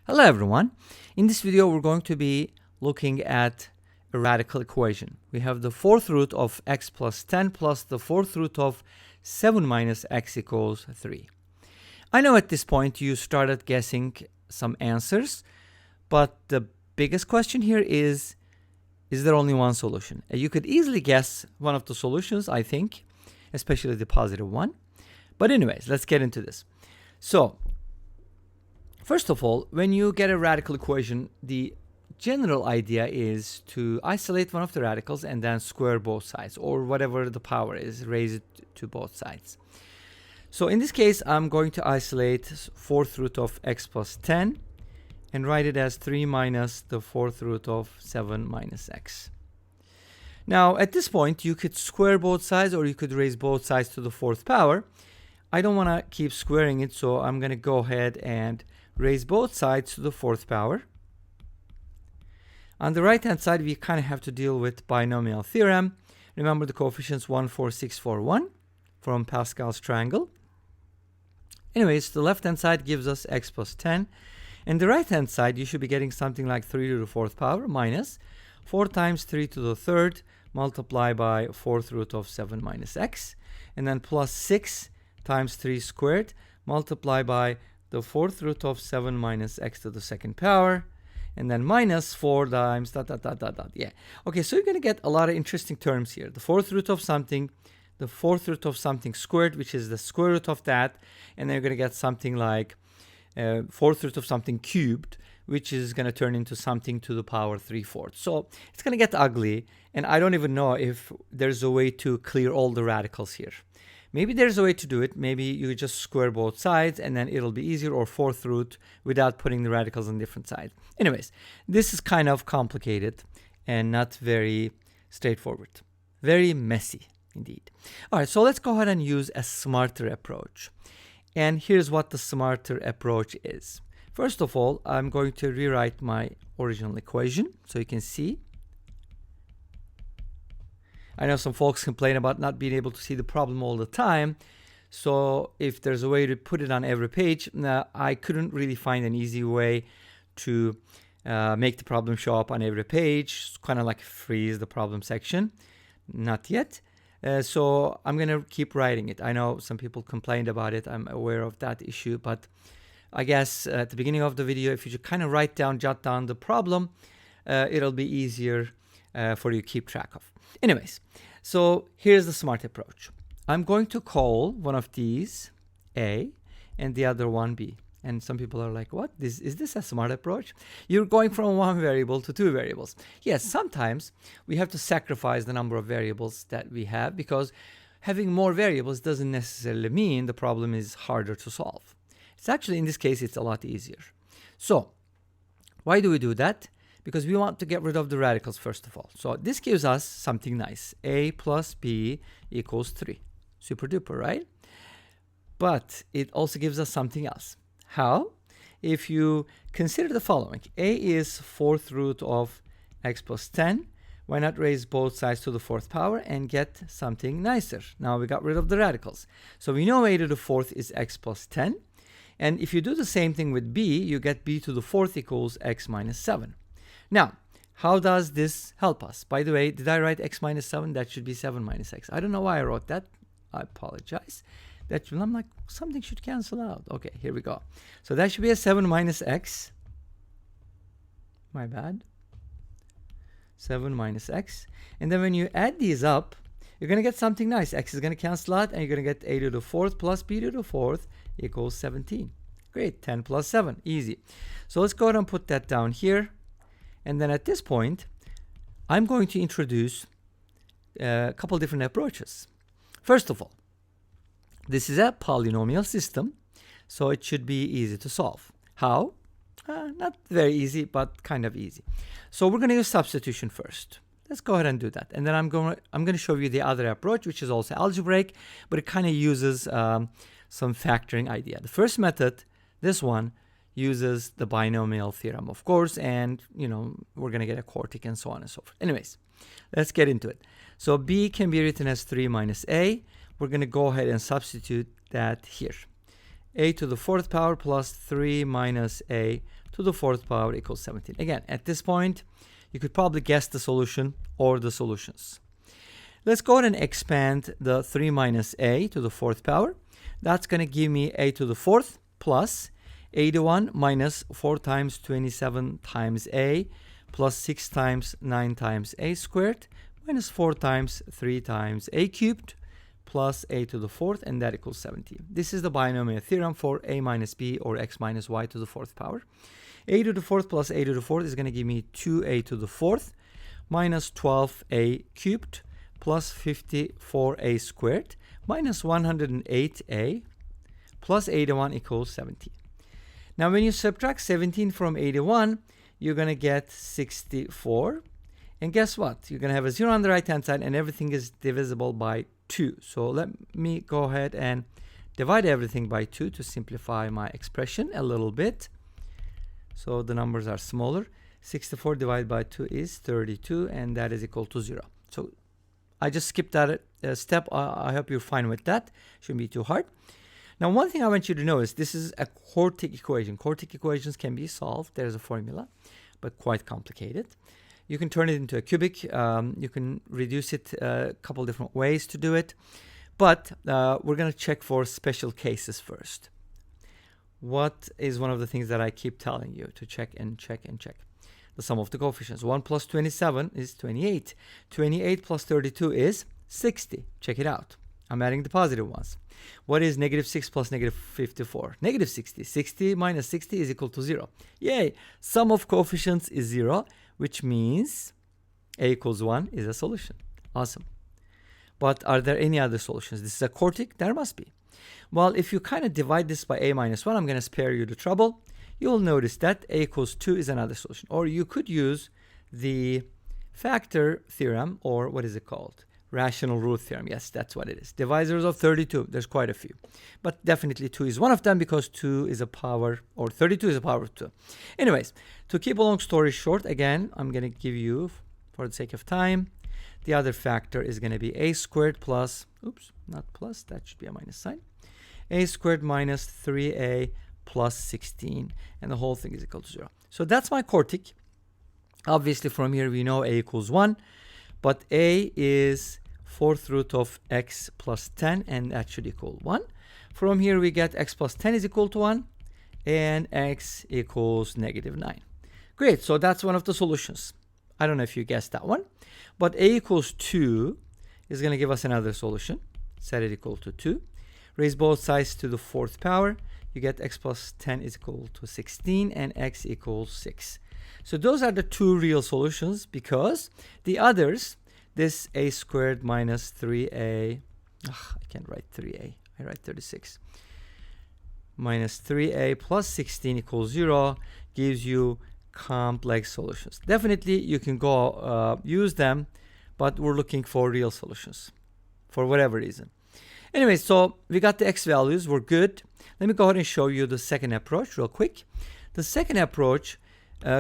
Hello everyone. In this video we're going to be looking at a radical equation. We have the fourth root of x plus 10 plus the fourth root of 7 minus x equals 3. I know at this point you started guessing some answers, but the biggest question here is there only one solution? You could easily guess one of the solutions, I think, especially the positive one. But anyways, let's get into this. So first of all, when you get a radical equation, the general idea is to isolate one of the radicals and then square both sides, or whatever the power is, raise it to both sides. So in this case, I'm going to isolate fourth root of x plus 10 and write it as 3 minus the fourth root of 7 minus x. Now at this point, you could square both sides or you could raise both sides to the fourth power. I don't want to keep squaring it, so I'm going to go ahead and raise both sides to the fourth power. On the right hand side, we kind of have to deal with binomial theorem. Remember the coefficients 1, 4, 6, 4, 1 from Pascal's triangle. Anyways, the left hand side gives us x plus 10. And the right hand side, you should be getting something like 3 to the fourth power minus 4 times 3 to the third multiplied by fourth root of 7 minus x. And then plus 6 times 3 squared multiplied by the fourth root of 7 minus x to the second power, and then minus 4 times dot dot dot dot dot. Yeah. Okay, so you're going to get a lot of interesting terms here. The fourth root of something, the fourth root of something squared, which is the square root of that, and then you're going to get something like fourth root of something cubed, which is going to turn into something to the power 3/4. So it's going to get ugly, and I don't even know if there's a way to clear all the radicals here. Maybe there's a way to do it. Maybe you just square both sides and then it'll be easier, or fourth root without putting the radicals on different sides. Anyways, this is kind of complicated and not very straightforward. Very messy indeed. All right, so let's go ahead and use a smarter approach. And here's what the smarter approach is. First of all, I'm going to rewrite my original equation so you can see. I know some folks complain about not being able to see the problem all the time. So if there's a way to put it on every page, I couldn't really find an easy way to make the problem show up on every page. It's kind of like freeze the problem section. Not yet. So I'm going to keep writing it. I know some people complained about it. I'm aware of that issue. But I guess at the beginning of the video, if you just kind of jot down the problem, it'll be easier for you to keep track of. Anyways, so here's the smart approach. I'm going to call one of these A and the other one B. And some people are like, what? Is this a smart approach? You're going from one variable to two variables. Yes, sometimes we have to sacrifice the number of variables that we have, because having more variables doesn't necessarily mean the problem is harder to solve. It's actually, in this case, it's a lot easier. So why do we do that? Because we want to get rid of the radicals first of all. So this gives us something nice. A plus B equals 3. Super duper, right? But it also gives us something else. How? If you consider the following. A is fourth root of x plus 10. Why not raise both sides to the fourth power and get something nicer? Now we got rid of the radicals. So we know a to the fourth is x plus 10. And if you do the same thing with b, you get b to the fourth equals x minus 7. Now, how does this help us? By the way, did I write x minus 7? That should be 7 minus x. I don't know why I wrote that. I apologize. I'm like, something should cancel out. Okay, here we go. So that should be a 7 minus x. My bad. 7 minus x. And then when you add these up, you're going to get something nice. X is going to cancel out, and you're going to get a to the fourth plus b to the fourth equals 17. Great, 10 plus 7, easy. So let's go ahead and put that down here. And then at this point, I'm going to introduce a couple different approaches. First of all, this is a polynomial system, so it should be easy to solve. How? Not very easy, but kind of easy. So we're going to use substitution first. Let's go ahead and do that. And then I'm going to show you the other approach, which is also algebraic, but it kind of uses some factoring idea. The first method, this one, uses the binomial theorem, of course, and we're going to get a quartic and so on and so forth. Anyways, let's get into it. So b can be written as 3 minus a. We're going to go ahead and substitute that here. a to the 4th power plus 3 minus a to the 4th power equals 17. Again, at this point, you could probably guess the solution or the solutions. Let's go ahead and expand the 3 minus a to the 4th power. That's going to give me a to the 4th plus 81 minus 4 times 27 times a plus 6 times 9 times a squared minus 4 times 3 times a cubed plus a to the 4th, and that equals 17. This is the binomial theorem for a minus b or x minus y to the 4th power. A to the 4th plus a to the 4th is going to give me 2a to the 4th minus 12a cubed plus 54a squared minus 108a plus 81 equals 17. Now when you subtract 17 from 81, you're going to get 64. And guess what? You're going to have a 0 on the right hand side and everything is divisible by 2. So let me go ahead and divide everything by 2 to simplify my expression a little bit. So the numbers are smaller. 64 divided by 2 is 32, and that is equal to 0. So I just skipped that step. I hope you're fine with that. Shouldn't be too hard. Now, one thing I want you to know is this is a quartic equation. Quartic equations can be solved. There's a formula, but quite complicated. You can turn it into a cubic. You can reduce it a couple different ways to do it. But we're going to check for special cases first. What is one of the things that I keep telling you to check and check and check? The sum of the coefficients. 1 plus 27 is 28. 28 plus 32 is 60. Check it out. I'm adding the positive ones. What is negative 6 plus negative 54? Negative 60. 60 minus 60 is equal to 0. Yay! Sum of coefficients is 0, which means a equals 1 is a solution. Awesome. But are there any other solutions? This is a quartic? There must be. Well, if you kind of divide this by a minus 1, I'm going to spare you the trouble. You'll notice that a equals 2 is another solution. Or you could use the factor theorem, or what is it called? Rational root theorem. Yes, that's what it is. Divisors of 32. There's quite a few. But definitely 2 is one of them because 2 is a power, or 32 is a power of 2. Anyways, to keep a long story short, again, I'm going to give you, for the sake of time, the other factor is going to be a squared plus, oops, not plus, that should be a minus sign. A squared minus 3a plus 16, and the whole thing is equal to 0. So that's my quartic. Obviously, from here we know a equals 1, but a is 4th root of x plus 10, and that should equal 1. From here we get x plus 10 is equal to 1, and x equals negative 9. Great, so that's one of the solutions. I don't know if you guessed that one, but a equals 2 is going to give us another solution. Set it equal to 2. Raise both sides to the 4th power. You get x plus 10 is equal to 16 and x equals 6. So those are the two real solutions, because the others, this a squared minus 3a, I can't write 3a, I write 36, minus 3a plus 16 equals 0 gives you complex solutions. Definitely you can go use them, but we're looking for real solutions for whatever reason. Anyway, so we got the x values, we're good. Let me go ahead and show you the second approach real quick. The second approach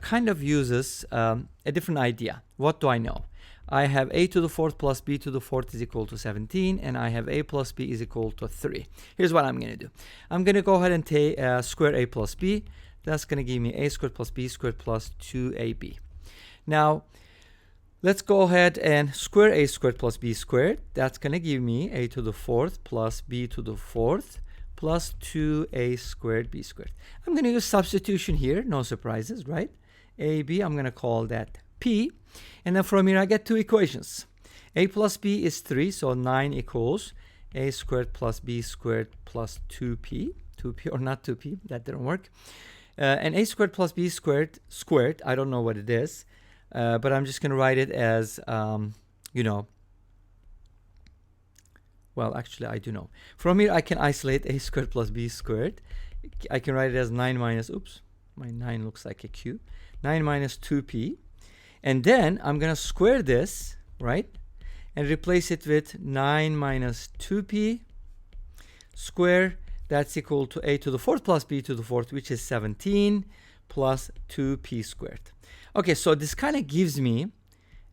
kind of uses a different idea. What do I know? I have a to the 4th plus b to the 4th is equal to 17, and I have a plus b is equal to 3. Here's what I'm going to do. I'm going to go ahead and take square a plus b. That's going to give me a squared plus b squared plus 2ab. Now, let's go ahead and square a squared plus b squared. That's going to give me a to the 4th plus b to the 4th plus 2a squared b squared. I'm going to use substitution here. No surprises, right? ab, I'm going to call that p. And then from here, I get two equations. A plus b is 3, so 9 equals a squared plus b squared plus 2p. 2p or not 2p, that didn't work. And a squared plus b squared, I don't know what it is. But I'm just going to write it as, well, actually, I do know. From here, I can isolate a squared plus b squared. I can write it as 9 minus, oops, my 9 looks like a q. 9 minus 2p. And then I'm going to square this, right? And replace it with 9 minus 2p square. That's equal to a to the 4th plus b to the 4th, which is 17 plus 2p squared. Okay, so this kind of gives me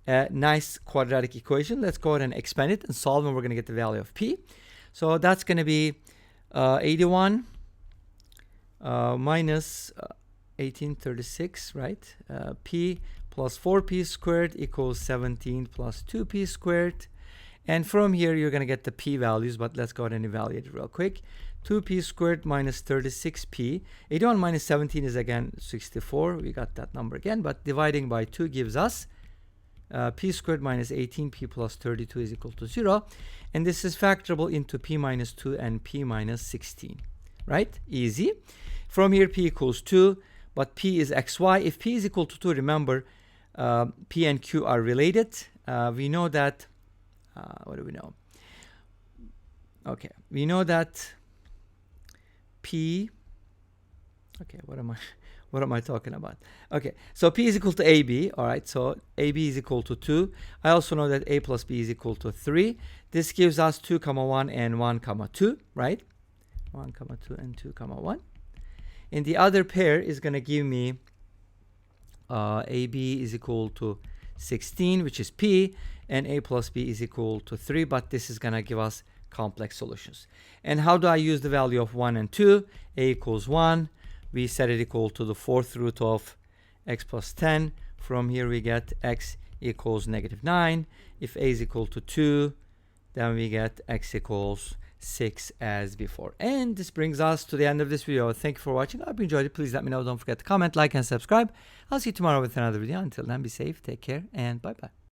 a nice quadratic equation. Let's go ahead and expand it and solve, and we're going to get the value of p. So that's going to be 81 minus 1836, right? P plus 4p squared equals 17 plus 2p squared. And from here, you're going to get the p values, but let's go ahead and evaluate it real quick. 2p squared minus 36p. 81 minus 17 is again 64. We got that number again, but dividing by 2 gives us p squared minus 18p plus 32 is equal to 0. And this is factorable into p minus 2 and p minus 16, right? Easy. From here, p equals 2, but p is xy. If p is equal to 2, remember, p and q are related. We know that, what do we know? Okay, we know that p, okay, what am I talking about? Okay, so p is equal to ab, all right, so ab is equal to 2. I also know that a plus b is equal to 3. This gives us 2, 1 and 1, 2, right? 1, 2 and 2, 1. And the other pair is going to give me AB is equal to 16, which is P, and A plus B is equal to 3, but this is going to give us complex solutions. And how do I use the value of 1 and 2? A equals 1. We set it equal to the 4th root of x plus 10. From here we get x equals negative 9. If A is equal to 2, then we get x equals 6 as before. And this brings us to the end of this video. Thank you for watching. I hope you enjoyed it. Please let me know. Don't forget to comment, like, and subscribe. I'll see you tomorrow with another video. Until then, be safe, take care, and bye-bye.